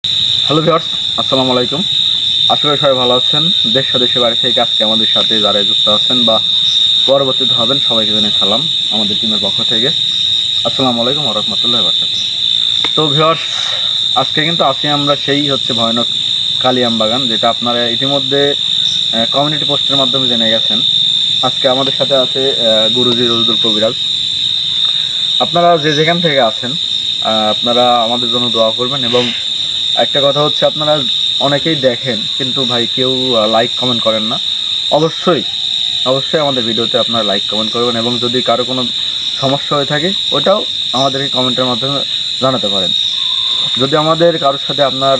Hello viewers, আসসালামু আলাইকুম। আশা করি সবাই ভালো আছেন। দেশ দেশের বাড়ি থেকে আজকে আমাদের সাথে যারা যুক্ত আছেন বা পরবর্তীতে হবেন সবাইকে জানাই সালাম আমাদের টিমের পক্ষ থেকে। আসসালামু আলাইকুম ওয়া রাহমাতুল্লাহি ওয়া বারাকাতুহু। তো ভিউয়ার্স, আজকে কিন্তু আছি আমরা সেই ভয়ানক কালিয়াম বাগান, যেটা আপনারা ইতিমধ্যে কমিউনিটি পোস্টের মাধ্যমে জেনে গেছেন। আজকে আমাদের সাথে আছে গুরুজি রজদুল কবিরাজ। আপনারা যে যেখান থেকে আছেন আপনারা আমাদের জন্য দোয়া করবেন। এবং একটা কথা হচ্ছে, আপনারা অনেকেই দেখেন কিন্তু ভাই কেউ লাইক কমেন্ট করেন না। অবশ্যই অবশ্যই আমাদের ভিডিওতে আপনারা লাইক কমেন্ট করবেন, এবং যদি কারো কোনো সমস্যা হয়ে থাকে ওটাও আমাদেরকে কমেন্টের মাধ্যমে জানাতে পারেন। যদি আমাদের কারোর সাথে আপনার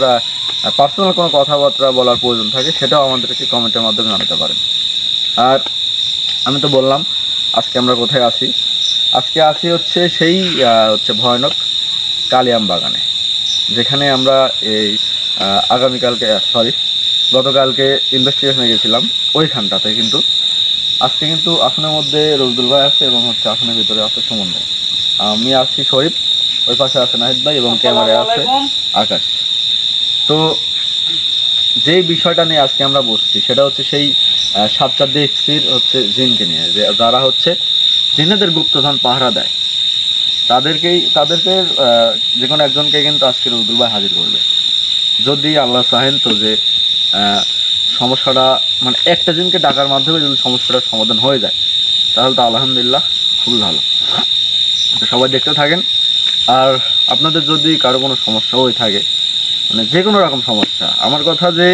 পার্সোনাল কোনো কথাবার্তা বলার প্রয়োজন থাকে সেটাও আমাদেরকে কমেন্টের মাধ্যমে জানাতে পারেন। আর আমি তো বললাম আজকে আমরা কোথায় আছি। আজকে আছি হচ্ছে সেই ভয়ানক কালিয়াম বাগানে, যেখানে আমরা এই গতকালকে ইনভেস্টিগেশনে গেছিলাম ওইখানটাতে। কিন্তু আজকে কিন্তু আসনের মধ্যে রজদুল ভাই আছে এবং আসনের ভিতরে আছে সুমন ভাই। আমি আছি শরীফ, ওই পাশে আছে নাহিদ ভাই এবং ক্যামেরায় আছে আকাশ। তো যেই বিষয়টা নিয়ে আজকে আমরা বসছি সেটা হচ্ছে সেই সাতটা দেখছির জিনকে নিয়ে, যারা জিনেদের গুপ্তধন পাহারা দেয়। তাদেরকে যে কোনো একজনকে কিন্তু আজকে রজদুল ভাই হাজির করবে, যদি আল্লাহ চাহেন। তো যে সমস্যাটা মানে একটা জিনকে ডাকার মাধ্যমে যদি সমস্যাটার সমাধান হয়ে যায় তাহলে তো আলহামদুলিল্লাহ খুবই ভালো। তো সবাই দেখতে থাকেন। আর আপনাদের যদি কারো কোনো সমস্যা হয়ে থাকে, মানে যে কোনো রকম সমস্যা, আমার কথা যে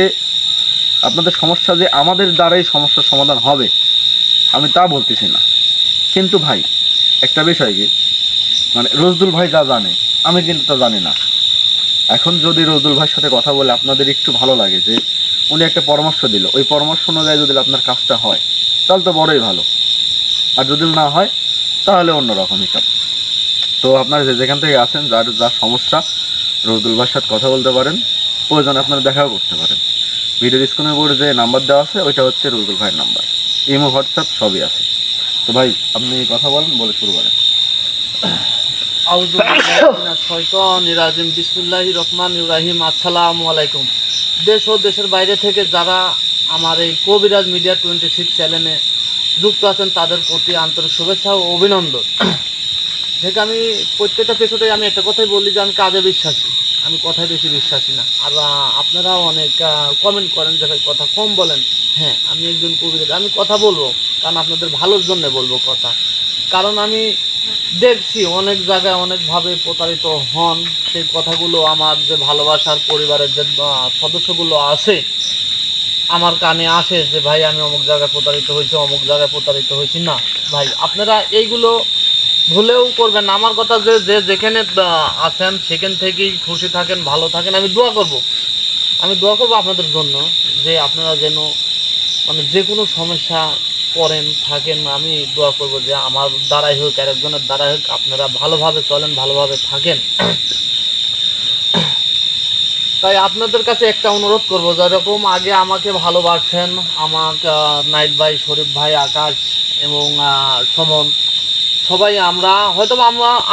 আপনাদের সমস্যা যে আমাদের দ্বারাই সমস্যার সমাধান হবে আমি তা বলতেছি না। কিন্তু ভাই একটা বিষয় কি, মানে রজদুল ভাই যা জানে আমি কিন্তু তা জানি না। এখন যদি রজদুল ভাইয়ের সাথে কথা বলে আপনাদের একটু ভালো লাগে যে উনি একটা পরামর্শ দিল, ওই পরামর্শ অনুযায়ী যদি আপনার কাজটা হয় তাহলে তো বড়ই ভালো, আর যদি না হয় তাহলে অন্যরকম হিসাব। তো আপনারা যেখান থেকে আছেন, যার সমস্যা, রজদুল ভাইয়ের সাথে কথা বলতে পারেন, প্রয়োজনে আপনারা দেখাও করতে পারেন। ভিডিওর স্ক্রিনের উপর যে নাম্বার দেওয়া আছে ওইটা হচ্ছে রজদুল ভাইয়ের নাম্বার। ইমো, হোয়াটসঅ্যাপ সবই আছে। তো ভাই আপনি কথা বলেন, বলে শুরু করেন। বিসমিল্লাহির রহমানির রহিম। আসসালামু আলাইকুম। দেশ ও দেশের বাইরে থেকে যারা আমার এই কবিরাজ মিডিয়া 26 চ্যানেলে যুক্ত আছেন তাদের প্রতি আন্তরিক শুভেচ্ছা ও অভিনন্দন। দেখ, আমি প্রত্যেকটা পেছনে আমি একটা কথাই বলি যে আমি কাজে বিশ্বাসী, আমি কথায় বেশি বিশ্বাসী না। আর আপনারাও অনেক কমেন্ট করেন যে ভাই কথা কম বলেন। হ্যাঁ, আমি একজন কবিরাজ, আমি কথা বলবো কারণ আপনাদের ভালোর জন্য বলবো কথা। কারণ আমি দেখছি অনেক জায়গায় অনেকভাবে প্রতারিত হন। সেই কথাগুলো আমার যে ভালোবাসার পরিবারের যে সদস্যগুলো আছে আমার কানে আসে যে ভাই আমি অমুক জায়গায় প্রতারিত হয়েছি, অমুক জায়গায় প্রতারিত হয়েছি। না ভাই, আপনারা এইগুলো ভুলেও করবেন না। আমার কথা যে যে যেখানে আছেন সেখান থেকেই খুশি থাকেন, ভালো থাকেন। আমি দোয়া করব আপনাদের জন্য যে আপনারা যেন মানে যে কোনো সমস্যা করেন থাকেন, আমি দোয়া করব যে আমার দ্বারাই হোক আর একজনের দ্বারাই হোক আপনারা ভালোভাবে চলেন, ভালোভাবে থাকেন। তাই আপনাদের কাছে একটা অনুরোধ করব, যেরকম আগে আমাকে ভালোবাসছেন, আমাকে নাইট ভাই, শরীফ ভাই, আকাশ এবং সুমন, সবাই আমরা হয়তো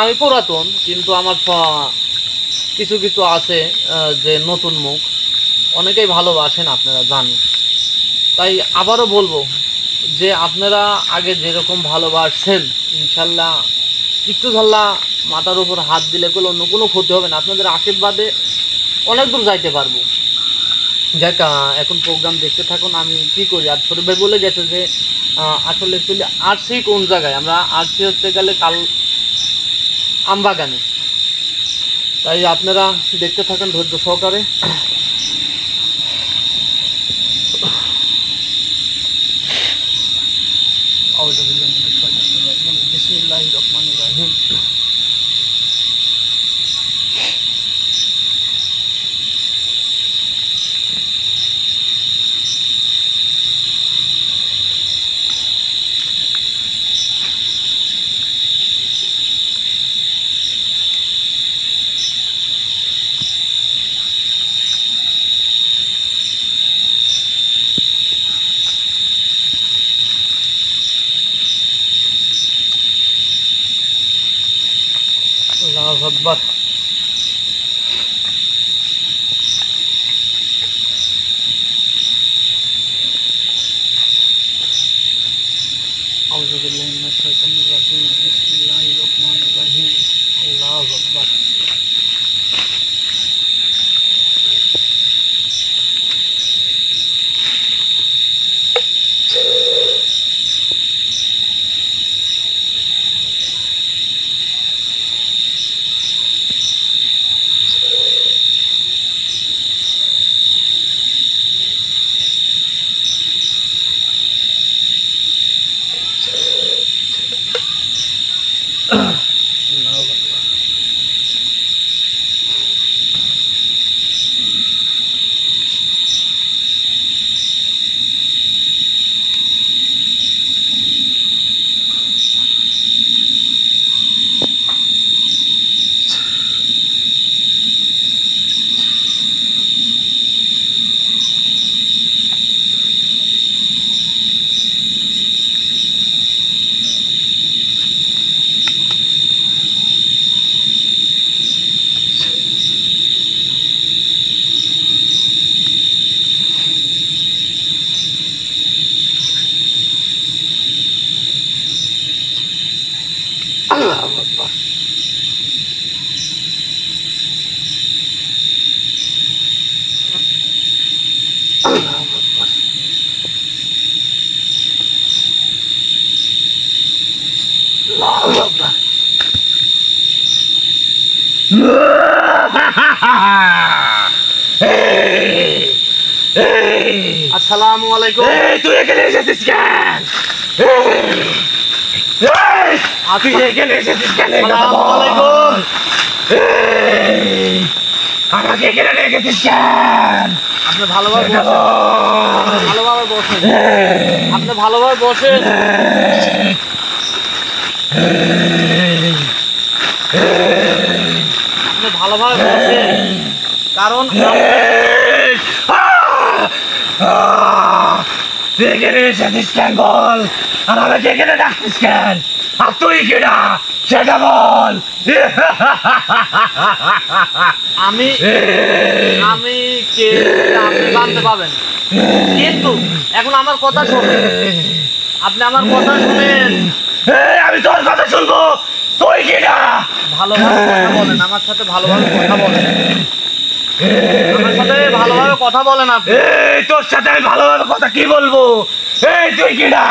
আমি পুরাতন, কিন্তু আমার কিছু কিছু আছে যে নতুন মুখ, অনেকেই ভালোবাসেন আপনারা জানেন। তাই আবারও বলবো যে আপনারা আগে যেরকম ভালোবাসছেন ইনশাল্লাহ একটু ধরলা মাথার উপর হাত দিলে অন্য কোনো ক্ষতি হবে না। আপনাদের আশীর্বাদে অনেক দূর যাইতে পারবো। যাক, এখন প্রোগ্রাম দেখতে থাকুন। আমি কি করি, আর শরীফ ভাই বলে গেছে যে আসলে অ্যাকচুয়ালি আসছি কোন জায়গায়, আমরা আসছি গেলে আমবাগানে। তাই আপনারা দেখতে থাকেন ধৈর্য সহকারে। বিসমিল্লাহির রহমানির রহিম। আল্লাহু আকবার। আসসালামু আলাইকুম। তুই এখানে এসেছিস কেন? তুই এখানে এসেছিস কেন? আসসালামু আলাইকুম। আমাকে এখানে রেখেছিস কেন? আপনি ভালোভাবে বসেন, ভালোভাবে বসেন, আপনি ভালোভাবে বসেন। আপনি ভালোভাবে বসেন, কারণ তুই এখানে এসেছিস কেন বল? আর আমাকে এখানে ডাকছিস কেন? আর তুই কেনা সেটা বল। আমি আমি কে আপনি জানতে পাবেন, কিন্তু এখন আমার কথা শোনেন, আপনি আমার কথা শুনেন। আমি তোর কথা শুনবো, তুই কেনা? ভালোভাবে কথা বলেন, আমার সাথে ভালোভাবে কথা বলেন, আমার সাথে ভালোভাবে কথা বলেন আপনি। তোর সাথে আমি ভালোভাবে কথা কি বলবো? তুই কেনা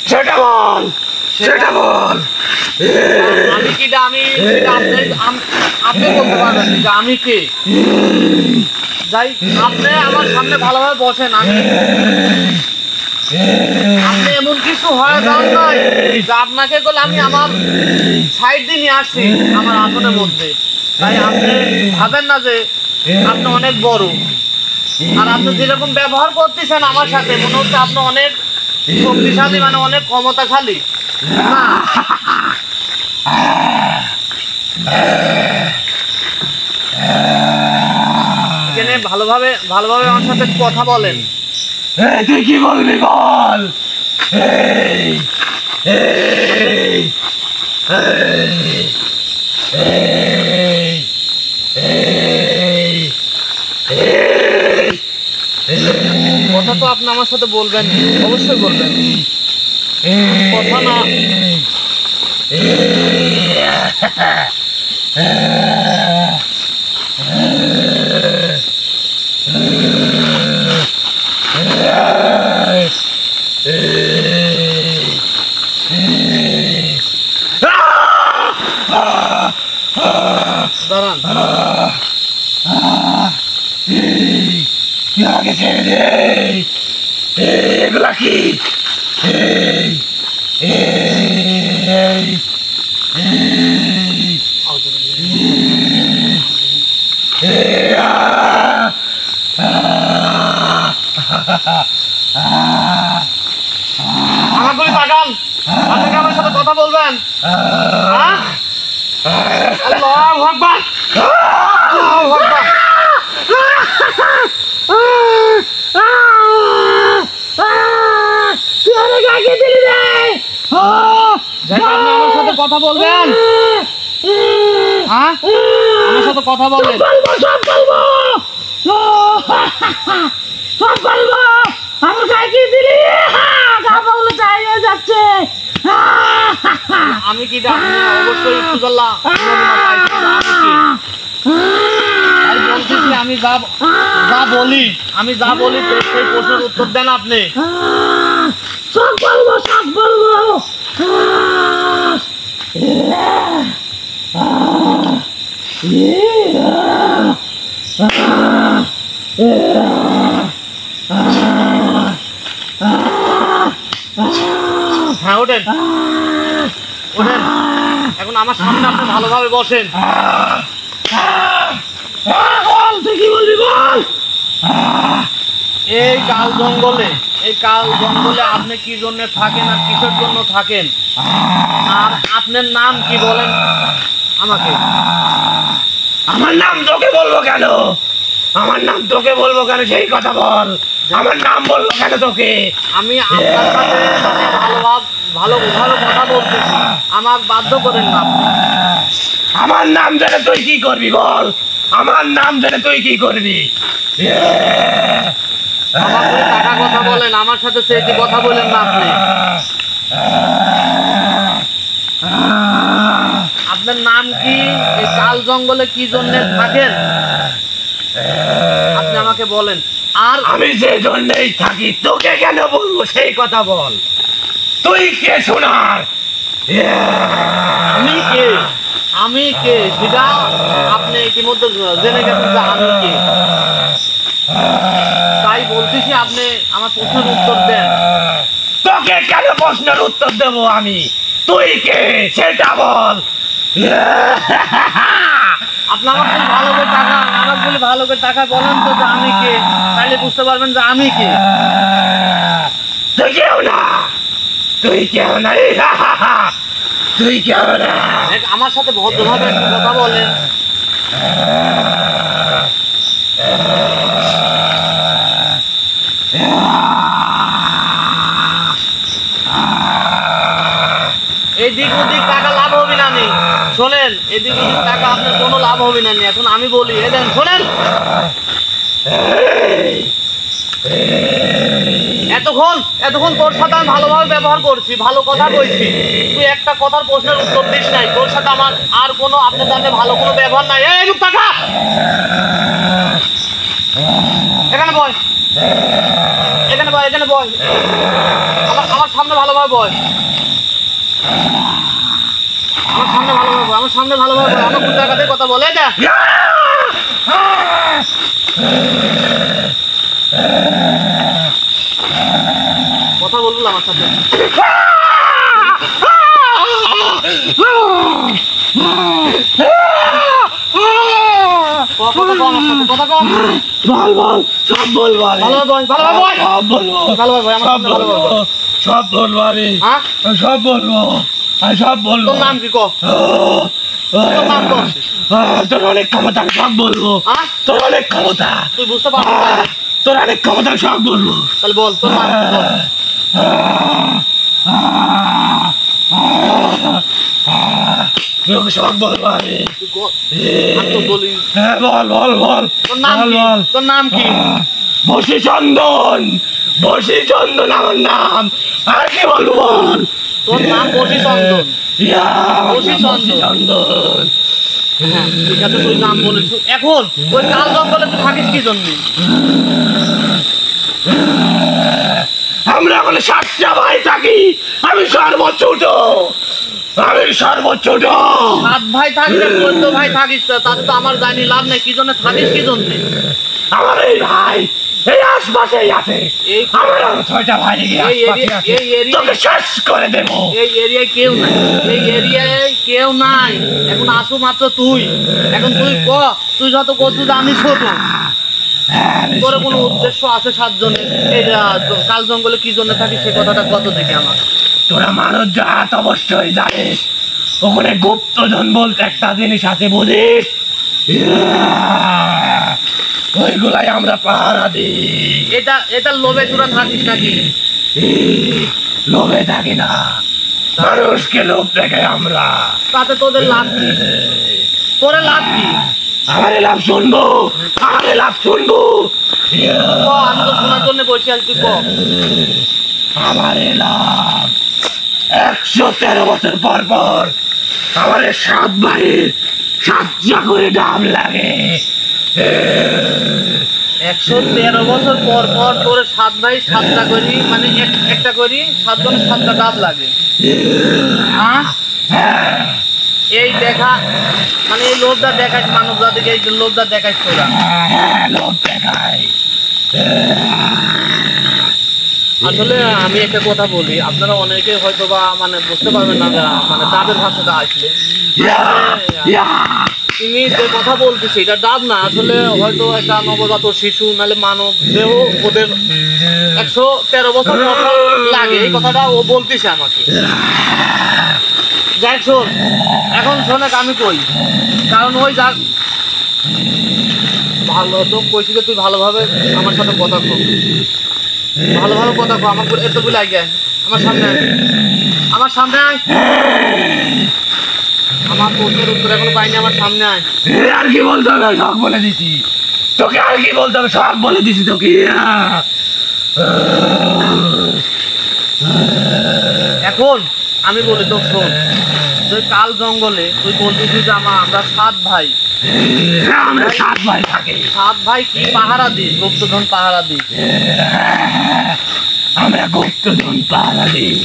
সেটা বল, সেটা বল। আমি কিটা, আমি আপনি বলতে পারবেন যে আমি কে? যাই, আপনি আমার সামনে ভালোভাবে বসেন। আপনি এমন কিছু হয়ে যান নাই যে আপনাকে বলে আমি আমার সাইড দিয়ে নিয়ে আসছি আমার আসনের মধ্যে। তাই আপনি ভাবেন না যে আপনি অনেক বড়, আর আপনি যেরকম ব্যবহার করতেছেন আমার সাথে মনে হচ্ছে আপনি অনেক শক্তিশালী, মানে অনেক ক্ষমতাশালী। না, এখানে ভালোভাবে ভালোভাবে আমার সাথে কথা বলেন। তুই কি বলবি বল। কথা তো আপনি আমার সাথে বলবেন, অবশ্যই বলবেন। কথা না দাঁড়ান, আমাকে ছেড়ে দে। এগুলা কি? আমার করে তাকান, আপনি কি আমার সাথে কথা বলবেন? হ্যাঁ? আল্লাহু আকবার, আল্লাহু আকবার। যাই, আপনি আমার সাথে কথা বলবেন? হ্যাঁ, আমার সাথে কথা বলেন। সব বলবো। আমার গায়ে কি দিলি? গা পাগল চাইয়ে যাচ্ছে। আমি কি আপনি অবশ্যই ইফতিজাল্লাহ নমুনা পাইছেন যে আমি কি? আমি বলতেছি, আমি যা বলি, আমি যা বলি সেই প্রশ্নের উত্তর দেন আপনি। সব বলবো, সব বলবো। হ্যাঁ, ওঠেন, ওঠেন। এখন আমার সামনে আপনি ভালোভাবে বসেন। বল, তুই কি বলবি বল। এই কাল জঙ্গলে আপনি কি জন্য থাকেন আর কিসের জন্য থাকেন, আর আপনার নাম কি বলেন আমাকে? আমার নাম তোকে বলবো কেন? আমার নাম তোকে বলবো কেন সেই কথা বল। আমার নাম বলবো কেন তোকে? আমি আপনার সাথে ভালো কথা বলতেছি, আমার বাধ্য করেন না আপনি। আমার নাম জেনে তুই কি করবি বল। আমার নাম জেনে তুই কি করবি? আমার করে টাকা কথা বলেন, আমার সাথে সেই কথা বলেন না আপনি। আপনার নাম কি? এই কাল জঙ্গলে কি জন্য থাকেন আপনি আমাকে বলেন। আর আমি যে জন্যই থাকি তোকে কেন বলবো সেই কথা বল। তুই কে শোনার? আমি কে, আমি কে সেটা আপনি ইতিমধ্যে জেনে গেছেন যে আমি কে। তাই বলতেছি আপনি আমার প্রশ্নের উত্তর দেন। তোকে কেন প্রশ্নের উত্তর দেবো আমি? তুই কে সেটা বল। আপনি আমাকে ভালো করে টাকা, আমাকে বলে ভালো করে টাকা বলেন তো যে আমি কে, তাহলে বুঝতে পারবেন যে আমি কে। তুই কেউ না, তুই কেউ না, তুই কেউ না। আমার সাথে ভদ্রভাবে একটু কথা বলেন। এদিক ওদিক টাকা লাভ হবে না নি, শোনেন, এদিক ওদিক টাকা আপনার কোনো লাভ হবে না নি। এখন আমি বলি, এই দেন শোনেন, এতক্ষণ তোর সাথে আমি ভালোভাবে ব্যবহার করছি, ভালো কথা কইছি, তুই একটা কথার প্রশ্নের উত্তর দিস নাই। তোর সাথে আমার আর কোনো আপনার সামনে ভালো কোনো ব্যবহার নাই। এই রূপ টাকা এখানে বয়, এখানে বয়, এখানে বয়, আমার সামনে ভালোভাবে বয়, আমার সামনে ভালোভাবে বয়, আমার সামনে ভালোভাবে বয়, আমার কোন টাকাতে কথা বলে এটা কথা বলবো আমার সাথে। কথা কম, কথা কম, বল বল, সব বল বল, ভালোভাবে বয়, ভালোভাবে বয়, সব বলবো, ভালোভাবে বয়, আমার সব সামনে ভালোভাবে বলবো, বয়। সব বলবো আমি, হ্যাঁ, সব বলবো, আমি সব বলবো। তোর নাম কি ক, তোর নাম ক, তোর অনেক ক্ষমতা, আমি সব বলবো। হ্যাঁ, তোর অনেক ক্ষমতা, তুই বুঝতে পারছিস না? তোর অনেক ক্ষমতা, সব বলবো। তাহলে বল তোর নাম কি, বল। তোকে সব বলবো আমি। তুই ক, আমি তো বলি, হ্যাঁ, বল বল বল, তোর নাম বল কি, বল। তোর নাম কি? বশীচন্দন, বশীচন্দন আমার নাম। আর কি বলবো বল? তোর নাম বশীচন্দন। ইয়া, বশীচন্দন। বশীচন্দন। হ্যাঁ, ঠিক আছে, তুই নাম বলিস। এখন ওই কাল জঙ্গলে তুই থাকিস কি জন্য? আমরা ওখানে 7টা ভাই থাকি, আমি সর্বোচ্চ, আমি সর্বোচ্চ। 7 ভাই থাকিস, 14 ভাই থাকিস, তাতে তো আমার জানি লাভ নেই। কি জন্য থাকিস, কি জন্য? আমার এই ভাই এই আশপাশেই আছে। এই- আমার আরো 6টা ভাই এই আশপাশে আছে। এই এরিয়া, তোকে শেষ করে দেবো। এই এরিয়ায় কেউ নাই, এই এরিয়ায় কেউ নাই। এখন আসু মাত্র তুই। এখন তুই ক, তুই যত করছিস আমি ছোট, তোর কোনো উদ্দেশ্য আছে 7 জনের? এটা কাল জঙ্গলে কি জন্য থাকিস সে কথাটা কত দেখে আমার। তোরা মানুষ জাত অবশ্যই জানিস, ওখানে গুপ্তধন বলতে একটা জিনিস আছে, বুঝিস? ওইগুলাই আমরা পাহারা দিই। এটা লোভে তোরা থাকিস নাকি? লোভে থাকি না, মানুষকে লোভ দেখে আমরা। তাতে তোদের লাভ কি? তোরে লাভ কি? আমারে লাভ শুনবো, আমারে লাভ শুনবো। ক, আমি তো শোনার জন্য বসে আছি, তুই ক। আমারে লাভ 113 বছর পর পর আমারে 7 ভাইয়ের 7টা করে ডাব লাগে। 113 বছর পর পর তোর 7 ভাই 7টা করি, মানে একটা করি 7 জনের 7টা ডাব লাগে। হ্যাঁ, এই দেখা মানে এই লোভটা দেখাস মানব জাতিকে, এই লোভটা দেখাস তোরা। লোভ দেখায়। আসলে আমি একটা কথা বলি, আপনারা অনেকে হয়তো বা মানে বুঝতে পারবেন না, মানে ডাবের ভাষাটা আসলে তুমি যে কথা বলতেছি এটা ডাব না, আসলে হয়তো একটা নবজাত শিশু নাহলে মানব দেহ ওদের 113 বছর পর পর লাগে, এই কথাটা ও বলতেছে আমাকে। যাই শোন, এখন শোনাক আমি কই, কারণ ওই যা ভালো তো কইছি যে তুই ভালোভাবে আমার সাথে কথা কর, ভালোভাবে কথা কর। আমার এত বলে আগে আমার সামনে আয়, আমার সামনে আয়, আমার প্রশ্নের উত্তর এখনো পাইনি, আমার সামনে আয়। আর কি বলতে হবে, সব বলে দিছি তোকে। আর কি বলতে হবে, সব বলে দিছি তোকে। এখন আমি বলি তো শোন, তুই কাল জঙ্গলে তুই বলতেছিস যে আমরা 7 ভাই, আমরা 7 ভাই থাকি। 7 ভাই কি পাহারা দিস, গুপ্তধন পাহারা দিস? আমরা গুপ্তধন পাহারা দিই।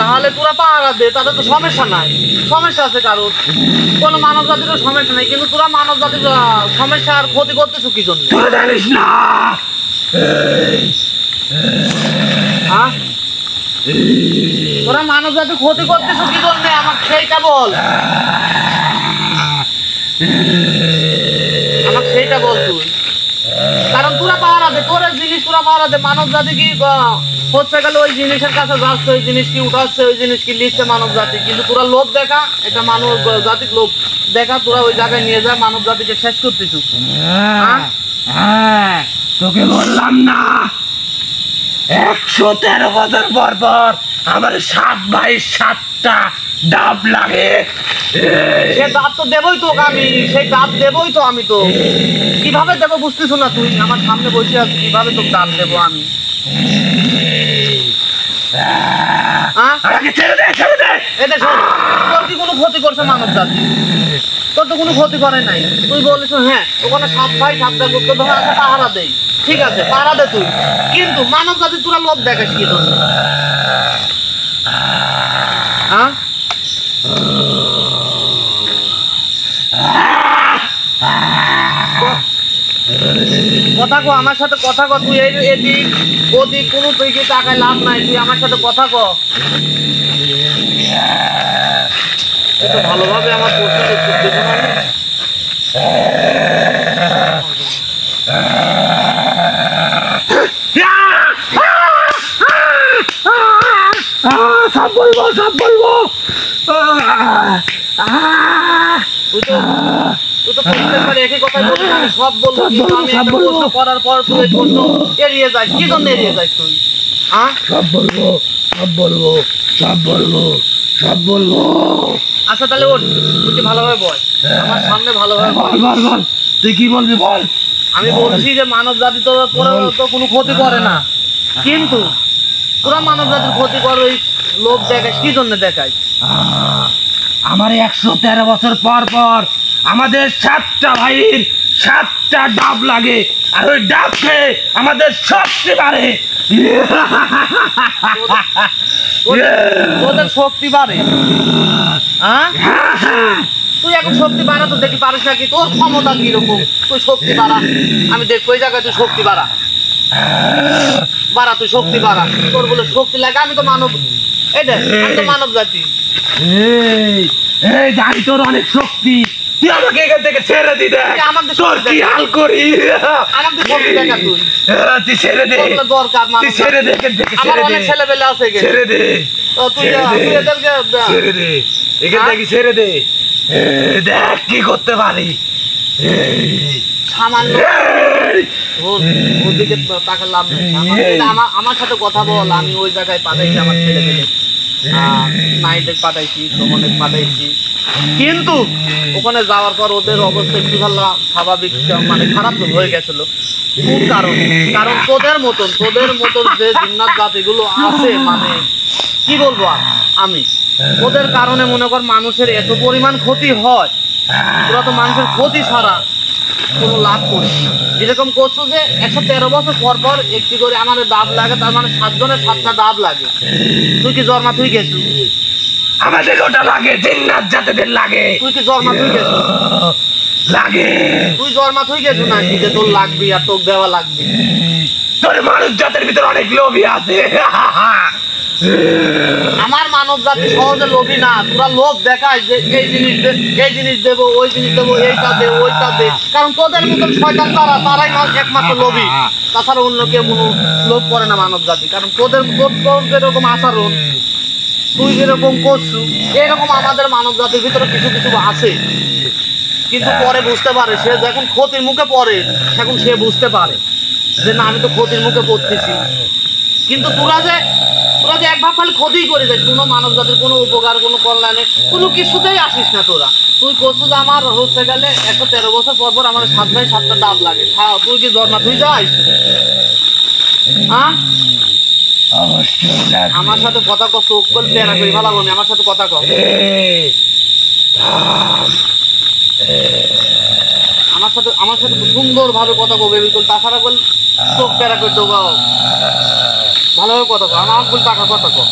তাহলে তোরা পাহারা দে, তাদের তো সমস্যা নাই। সমস্যা আছে কারোর, কোনো মানব জাতিরও সমস্যা নাই, কিন্তু তোরা মানব জাতির সমস্যার ক্ষতি করতেছো কি জন্য? তোরা জানিস না হ্যাঁ, তোরা মানব জাতির ক্ষতি করতেছো কি জন্য আমাকে সেইটা বল, আমাকে সেইটা বল তুই। কারণ তোরা পাহারা দে, তোর জিনিস তোরা পাহারা দে, মানব জাতি কি হচ্ছে গেলে ওই জিনিসের কাছে যাচ্ছে, ওই জিনিস কি উঠাচ্ছে, ওই জিনিস কি লিখছে মানব জাতি, কিন্তু তোরা লোভ দেখা, এটা মানব জাতির লোভ দেখা, তোরা ওই জায়গায় নিয়ে যায় মানব জাতিকে শেষ করতেছিস। হ্যাঁ, তোকে বললাম না 113 বছর পর পর আমার 7 ভাই 7টা ডাব লাগে। সে ডাব তো দেবই তো আমি, সেই ডাব দেবই তো আমি, তো কিভাবে দেবো বুঝতেছো না তুই? আমার সামনে বসে আছিস, কিভাবে তোকে ডাব দেবো আমি? আমাকে ছেড়ে দে, ছেড়ে দে। এটা শোন, তোর কি কোনো ক্ষতি করছে মানব জাতি? তোর তো কোনো ক্ষতি করে নাই। তুই বলিস হ্যাঁ ওখানে 7 ভাই 7টা গুপ্ত ধরে আছে, পাহারা দেই, ঠিক আছে পাহারা দে তুই, কিন্তু মানব জাতি তোরা লোভ দেখাস কি জন্য? হ্যাঁ, কথা কো আমার সাথে, কথা কো। তুই এদিক ওদিক কোনো দিকে টাকায় লাভ নাই, তুই আমার সাথে কথা ক। তুই তো ভালোভাবে আমার প্রশ্নের উত্তর দেবো না আমি। সব বলবো, সব বলবো। তুই তো প্রত্যেকবার একই কথাই বলছিস, আমি সব বলবো, কিন্তু আমি একটা প্রশ্ন করার পর তুই এই প্রশ্ন এড়িয়ে যাস, কি জন্য এড়িয়ে যাস তুই? হ্যাঁ, সব বলবো, সব বলবো, সব বলবো, সব বলবো। আচ্ছা তাহলে ওর তুই ভালোভাবে বল, আমার সামনে ভালোভাবে বল। বল বল বল, তুই কি বলবি বল। আমি বলছি যে মানব জাতি তো তোরা তো কোনো ক্ষতি করে না, কিন্তু তোরা মানব জাতির ক্ষতি করে ওই লোভ দেখাস কি জন্য দেখাস? আমার 113 বছর পর পর আমাদের 7টা ভাইয়ের 7টা ডাব লাগে, আর ওই ডাব খেয়ে আমাদের শক্তি বাড়ে। তোদের শক্তি বাড়ে? হ্যাঁ, তুই এখন শক্তি বাড়া তো দেখি পারিস নাকি? তোর ক্ষমতা কিরকম? তুই শক্তি বাড়া, আমি দেখবো ওই জায়গায় তুই শক্তি বাড়া, বাড়া তুই শক্তি বাড়া। তোর বলে শক্তি লাগে, আমি তো মানব, এই দেখ আমি তো মানব জাতি। এই এই জানি তোর অনেক শক্তি, তুই আমাকে এখান থেকে ছেড়ে দি, দেখ তুই আমাকে তোর শক্তি কি দেখা। হাল করি। আমাকে শক্তি দেখা তুই, তুই ছেড়ে দে, তোর বলে দরকার মানব তুই ছেড়ে দে, জাতি। এখান থেকে আমার ছেড়ে অনেক দে, ছেলেবেলে আছে এখানে। ছেড়ে দে, তো তুই ছেড়ে দে, তুই এদেরকে ছেড়ে দে, এখান থেকে ছেড়ে দে। দেখ কি করতে পারি। সামান্য ওদিকে টাকা লাভ নেই, আমার সাথে কথা বল। আমি ওই জায়গায় পাঠাইছি আমার ছেলে পেলে, নাইটে পাঠাইছি, সুমনে পাঠাইছি, কিন্তু ওখানে যাওয়ার পর ওদের অবস্থা একটু ভালো স্বাভাবিক মানে খারাপ হয়ে গেছিল। কোন কারণে? কারণ তোদের মতন যে জিন্নাত জাতিগুলো আছে, মানে কি বলবো আর আমি, ওদের কারণে মনে কর মানুষের এত পরিমাণ ক্ষতি হয়। তোরা তো মানুষের ক্ষতি ছাড়া কোনো লাভ করিস না। যেরকম করছো যে 113 বছর পর পর একটি করে আমাদের ডাব লাগে, তার মানে 7 জনের 7টা ডাব লাগে। তুই কি জন্মা তুই গেছিস? আমাদের ওটা লাগে, জিন্নাত জাতিদের লাগে। তুই কি জন্মা তুই গেছিস? লাগে। তুই জন্মা তুই গেছিস নাকি যে তোর লাগবি আর তোর দেওয়া লাগবে? তোর মানুষ জাতের ভিতর অনেক লোভী আছে। আমার মানব জাতি সহজে লোভী না, তোরা লোভ দেখায় যে এই জিনিস দেবো, ওই জিনিস দেবো, এইটা দে ওইটা দে। কারণ তোদের মতন শয়তান তারাই একমাত্র লোভী, তাছাড়া অন্য কেউ কোনো লোভ করে না মানব জাতি। কারণ তোর যেরকম আচরণ, তুই যেরকম করছু, এরকম আমাদের মানব জাতির ভিতরে কিছু কিছু আছে, কিন্তু পরে বুঝতে পারে। সে যখন ক্ষতির মুখে পড়ে তখন সে বুঝতে পারে যে না আমি তো ক্ষতির মুখে পড়তেছি। কিন্তু তোরা যে এক ভাগ খালি ক্ষতিই করে যাস, কোনো মানব জাতির কোনো উপকার, কোনো কল্যাণে কোনো কিছুতেই আসিস না তোরা। তুই করছো যে আমার হচ্ছে গেলে 113 বছর পর পর আমার 7 ভাই 7টা ডাব লাগে। তুই কি জন্মা তুই যাস? হ্যাঁ, আমার সাথে কথা কর, চোখ করে প্লেয়ার করি ভালো বলি, আমার সাথে কথা কর, আমার সাথে সুন্দর ভাবে কথা কবে বিকল। তাছাড়া বল চোখ প্যারা করে দেবো, ভালোভাবে কথা কর, আমার বল টাকা কথা কর।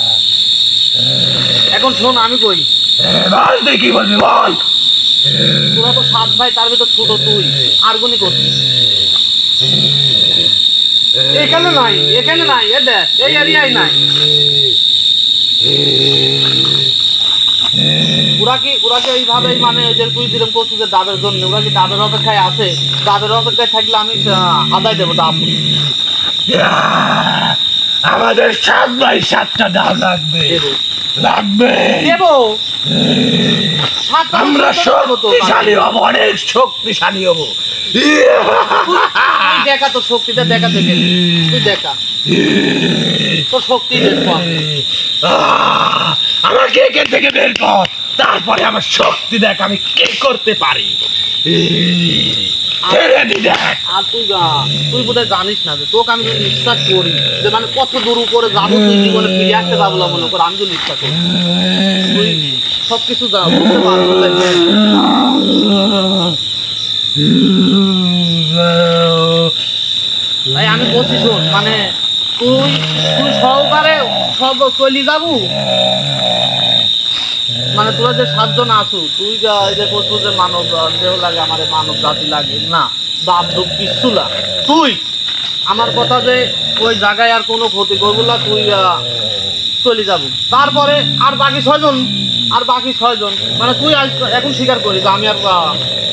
এখন শোন আমি কই, বল তুই কি বলবি বল। তোরা তো 7 ভাই, তার ভিতর ছোট তুই, আর গুনি করছিস। এখানে নাই, এখানে নাই, এ দেখ এই এরিয়ায় নাই। ওরা কি এইভাবেই মানে যে তুই যেরকম করছিস যে ডাবের জন্য, ওরা কি ডাবের অপেক্ষায় আছে? ডাবের অপেক্ষায় থাকলে আমি আদায় দেবো ডাব। আমাদের 7 ভাই 7টা ডাব লাগবে, লাগবে দেবো। আমরা শক্তিশালী হব, অনেক শক্তিশালী হব। তুই দেখা তোর শক্তিটা, দেখা থেকে তুই দেখা তোর শক্তি দেখবো আমি। আমাকে এখান থেকে বের কর, তারপরে আমার শক্তি দেখ আমি কি করতে পারি। ছেড়ে দি দেখ। আর তুই বোধহয় জানিস না যে তোকে আমি যদি বিশ্বাস করি যে মানে কত দূর উপরে যাবো, তুই জীবনে ফিরে আসতে পারবো না মনে কর। আমি যদি ইচ্ছা করি তুই সবকিছু যা বুঝতে পারবো। তাই আমি বলছি শোন, মানে তুই সহকারে সব চলি যাবো। মানে তোরা যে 7 জন আছো, তুই যে করছো যে মানব দেহ লাগে, আমার মানব জাতি লাগে না, বাপ দুঃখ কিচ্ছু না। তুই আমার কথা যে ওই জায়গায় আর কোনো ক্ষতি করবো না, তুই চলে যাবো। তারপরে আর বাকি 6 জন, মানে তুই এখন স্বীকার করি যে আমি আর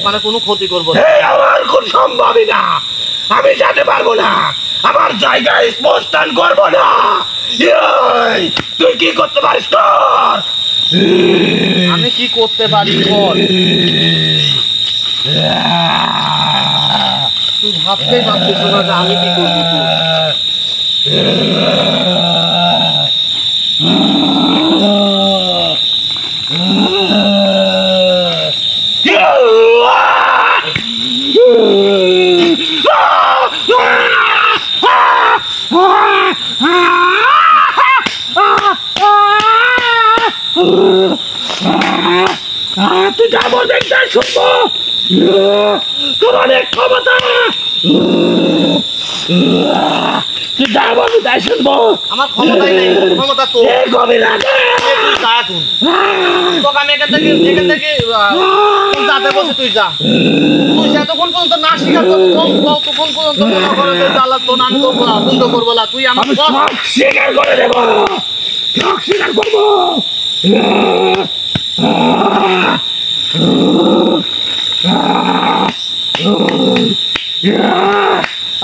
মানে কোনো ক্ষতি করবো না। আমার কোন সম্ভবই না, আমি যেতে পারবো না, আমার জায়গায় স্পষ্টান করবো না। তুই কি করতে পারিস কর। আমি কি করতে পারি বল। তুই ভাবতেই পারছিস না যে আমি কি করবো। তুই যা বলবেন তাই শুনবো, তোর অনেক ক্ষমতা, তুই যা বলবি তাই শুনবো। আমার ক্ষমতাই নেই, ক্ষমতা তো কবে লাগে তুই যা এখন। তোকে আমি এখান থেকে যাতে বসে তুই যা। তুই যতক্ষণ পর্যন্ত না স্বীকার করবো ততক্ষণ পর্যন্ত মনে করে যে জ্বালাতন আমি তো বন্ধ করবো না। তুই আমার সব স্বীকার করে দেবো, সব স্বীকার করবো।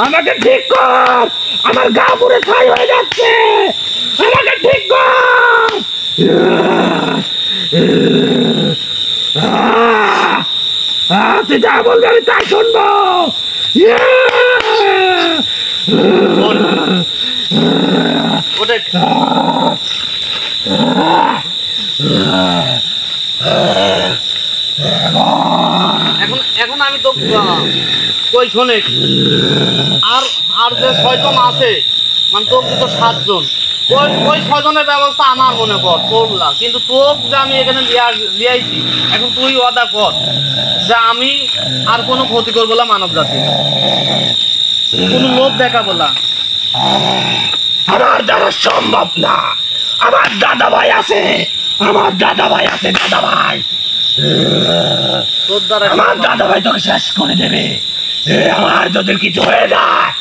আমাকে ঠিক কর, আমার গা পুরে ছাই হয়ে যাচ্ছে, আমাকে ঠিক কর। তুই যা বলবি আমি তাই শুনবো। ওটাই এখন আমি তো কই শোনে, আর যে 6 জন আছে, মানে তোর তো 7 জন, ওই 6 জনের ব্যবস্থা আমার মনে কর করলা। কিন্তু তোর যে আমি এখানে লিয়াইছি, এখন তুই ওয়াদা কর যে আমি আর কোনো ক্ষতি করবো না মানব জাতি, কোনো লোভ দেখাবো না। আমার দ্বারা সম্ভব না, আমার দাদা ভাই আছে, দাদা ভাই তোর দ্বারা আমার দাদা ভাই তোকে শেষ করে দেবে। আমার যদি কিছু হয়ে যায়,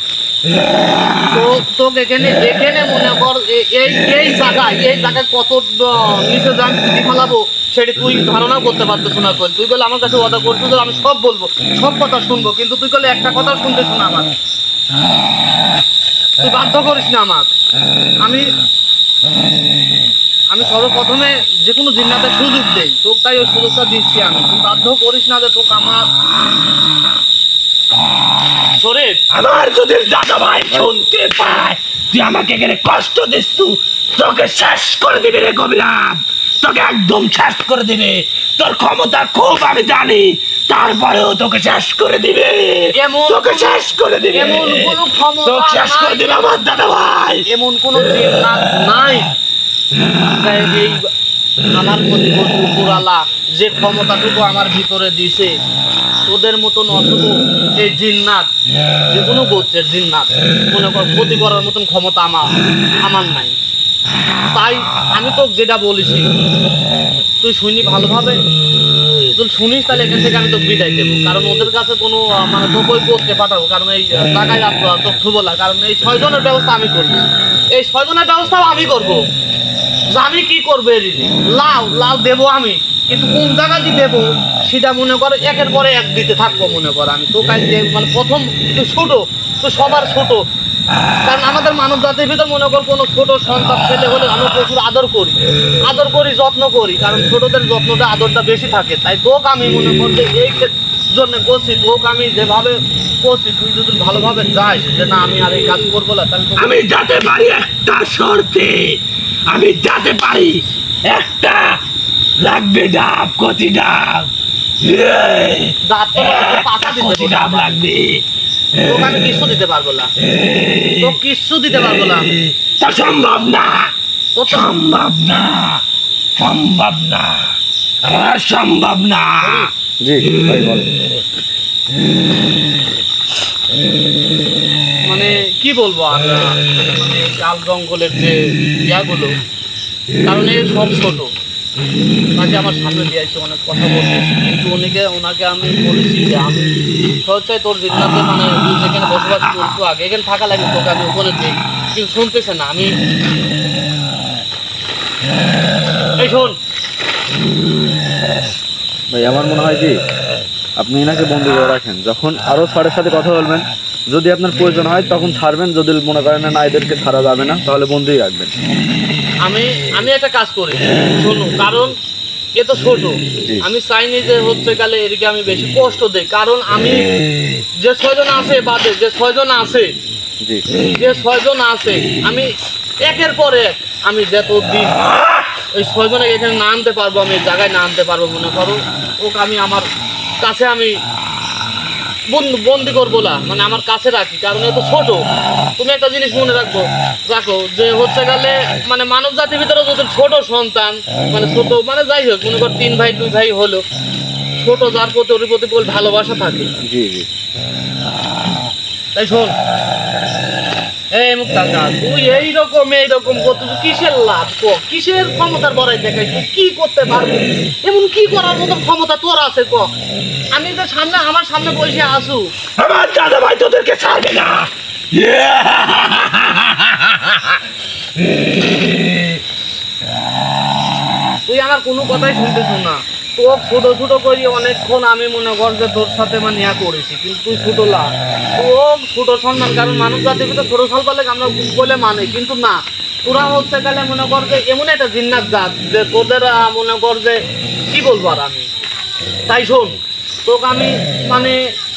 তোকে এখানে মনে কর এই জায়গায় কত নিচে যান ফেলাবো সেটা তুই ধারণা করতে পারতেছ না। তুই বলে আমার কাছে ওয়াদা করছো যে আমি সব বলবো, সব কথা শুনবো, কিন্তু তুই বলে একটা কথা শুনতে শোনা আমার, তুই বাধ্য করিস না আমাকে। আমি সর্বপ্রথমে যে কোনো জিন্নাতে সুযোগ দেই তোকে, তাই ওই সুযোগটা দিচ্ছি আমি। তুই বাধ্য করিস না যে তোকে আমার শরীর। আমার যদি দাদা ভাই শুনতে পায় তুই আমাকে এখানে কষ্ট দিচ্ছ, তোকে শেষ করে দিবে রে কবিরাম, তোকে একদম শেষ করে দিবে। তোর ক্ষমতা খুব আমি জানি, তারপরেও তোকে শেষ করে দিবে, তোকে শেষ করে দিবে, এমন কোনো ক্ষমতা তোকে শেষ করে দিবে আমার দাদা ভাই। এমন কোনো জিন্নাত নাই এই আমার প্রতি উপরালা যে ক্ষমতাটুকু আমার ভিতরে দিছে, তোদের মতন অথচ এই জিন্নাত, যে কোনো গোত্রের জিন্নাত মনে কর ক্ষতি করার মতন ক্ষমতা আমার নাই। তাই আমি তো যেটা বলেছি তুই শুনি ভালোভাবে, তুই শুনিস তাহলে এখান থেকে আমি তো বিদায় দেবো, কারণ ওদের কাছে কোনো মানে তোকে করতে পাঠাবো, কারণ এই টাকায় তথ্য বলা, কারণ এই 6 জনের ব্যবস্থা আমি করবো, এই 6 জনের ব্যবস্থাও আমি করবো। যে আমি কি করবো লাউ লাউ দেবো আমি, কিন্তু কোন জায়গা দিয়ে দেবো সেটা মনে করে একের পরে এক দিতে থাকবো। মনে কর আমি তো কাজ মানে প্রথম তুই ছোট, তো সবার ছোট, কারণ আমাদের মানব জাতির ভিতর মনে কর কোনো ছোট সন্তান ছেলে হলে আমরা প্রচুর আদর করি যত্ন করি, কারণ ছোটদের যত্নটা আদরটা বেশি থাকে। তাই তোকে আমি মনে করতে এই জন্য করছি, তোকে আমি যেভাবে করছি তুই যদি ভালোভাবে যাস যে না আমি আর এই কাজ করবো না, তাহলে আমি যেতে পারি একটা শর্তে, আমি যেতে পারি একটা লাগবে ডাব, কচি ডাব, দাঁত তো পাশা দিতে কচি ডাব লাগবে। তোকে আমি কিচ্ছু দিতে পারবো না, তো কিচ্ছু দিতে পারবো না, তা সম্ভব না, তো সম্ভব না, সম্ভব না, সম্ভব না। জি ভাই বল। মানে কি বলবো আর মানে জাল জঙ্গলের যে ইয়াগুলো, কারণ এই সব ছোট, তাকে আমার সামনে দিয়ে আসছে অনেক কথা বলতেছি, কিন্তু ওনাকে আমি বলেছি যে আমি সচ্ছাই তোর জিন্নাতে মানে তুই যেখানে বসবাস করছো আগে এখানে থাকা লাগে, তোকে আমি ওখানে দিই, কিন্তু শুনতেছে না। আমি এই শোন ভাই আমার মনে হয় কি আপনি এনাকে বন্দি করে রাখেন, যখন আরও স্যারের সাথে কথা বলবেন, যদি আপনার প্রয়োজন হয় তখন ছাড়বেন, যদি মনে করেন না এদেরকে ছাড়া যাবে না তাহলে বন্দি রাখবেন। আমি একটা কাজ করি শোনো, কারণ এ তো ছোট, আমি চাইনি যে হচ্ছে গেলে এদিকে আমি বেশি কষ্ট দেই, কারণ আমি যে 6 জন আছে বাদে যে 6 জন আছে, জি যে 6 জন আছে আমি একের পর এক আমি যত দিন ওই 6 জনে এখানে না আনতে পারবো, আমি জায়গায় না আনতে পারবো, মনে করো ওকে আমি আমার কাছে আমি বন্দি করবো না, মানে আমার কাছে রাখি, কারণ এত ছোট। তুমি একটা জিনিস মনে রাখো যে হচ্ছে গেলে মানে মানব জাতির ভিতরে যদি ছোট সন্তান মানে ছোট মানে যাই হোক মনে কর 3 ভাই 2 ভাই হলো, ছোট যার প্রতি ওর প্রতি বল ভালোবাসা থাকে। জি জি তাই শোন এই মুক্তাঙ্গা, তুই এইরকম করতে কিসের লাভ, কিসের ক্ষমতার বড়াই দেখাই, তুই কি করতে পারবি, এমন কি করার মতো ক্ষমতা তোর আছে ক? আমি তো সামনে আমার সামনে বসে আসু, আমার দাদা ভাই তোদেরকে ছাড়বে না। তুই আমার কোনো কথাই শুনতেছ না, তোর ছোট ছোট করি অনেকক্ষণ আমি মনে কর যে তোর সাথে মানে ইয়া করেছি, কিন্তু তুই ছোট লাভ, তোর ছোট সম্মান, কারণ মানুষ জাতির ভিতরে ছোট সাল পালে আমরা বলে মানে, কিন্তু না তোরা হচ্ছে গেলে মনে কর যে এমন একটা জিন্নাত জাত যে তোদের মনে কর যে কি বলবো আর আমি। তাই শোন তোকে আমি মানে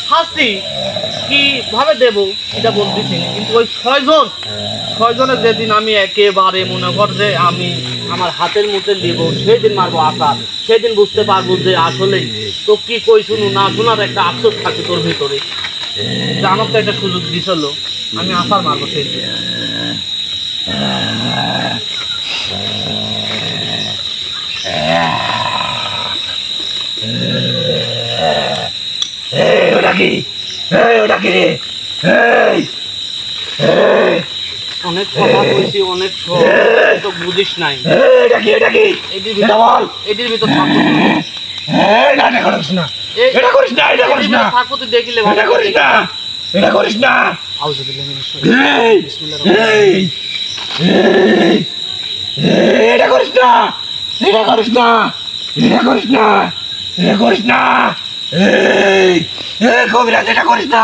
শাস্তি কিভাবে দেবো এটা বলতেছি না, কিন্তু ওই 6 জনের যেদিন আমি একেবারে মনে কর যে আমি আমার হাতের মধ্যে নিব সেই দিন মারবো আসার, সেদিন বুঝতে পারবো যে আসলেই তো কি কই শুনু না শোনার একটা আফসোস থাকে তোর ভিতরে, যে আমার তো একটা সুযোগ দিছিল, আমি আসার মারবো সেই দিন। ওটা কি, ওটা কি, অনেক কথা কইছি, অনেক তো বুঝিস নাই, এটা কি, এটা কি, এটির এটা বল। এটির ভিতর থাকবো না, এটা করিস না, এটা করিস না, এটা করিস না, থাকবো তুই দেখিলে এটা করিস না, এটা করিস না। আউযুবিল্লাহি মিনাশ এই, বিসমিল্লাহির এই, এই, এটা করিস না, এটা করিস না, এটা করিস না, এটা করিস না। এই, এই কবিরাজ, এটা করিস না।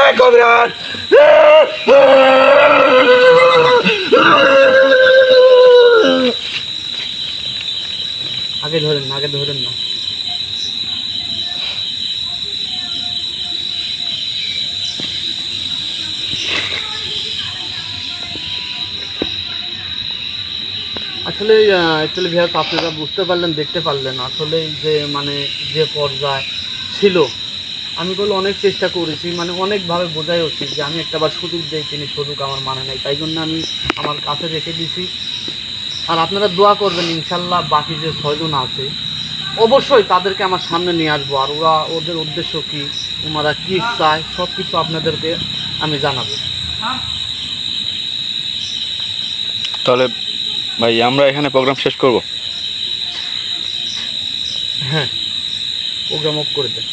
এই কবিরাজ, আগে ধরেন না। আসলে অ্যাকচুয়ালি ভাইয়া আপনারা বুঝতে পারলেন, দেখতে পারলেন আসলে যে মানে যে পর্যায়ে ছিল, আমি বলে অনেক চেষ্টা করেছি, মানে অনেকভাবে বোঝাই উচিত যে আমি একটাবার সুযোগ দিই, তিনি সুযোগ আমার মানে নাই, তাই জন্য আমি আমার কাছে রেখে দিছি। আর আপনারা দোয়া করবেন ইনশাল্লাহ বাকি যে 6 জন আছে অবশ্যই তাদেরকে আমার সামনে নিয়ে আসবো, আর ওদের উদ্দেশ্য কী, ওনারা কী চায় সব কিছু আপনাদেরকে আমি জানাবো। তাহলে ভাই আমরা এখানে প্রোগ্রাম শেষ করব। হ্যাঁ, প্রোগ্রাম অফ করে দেন।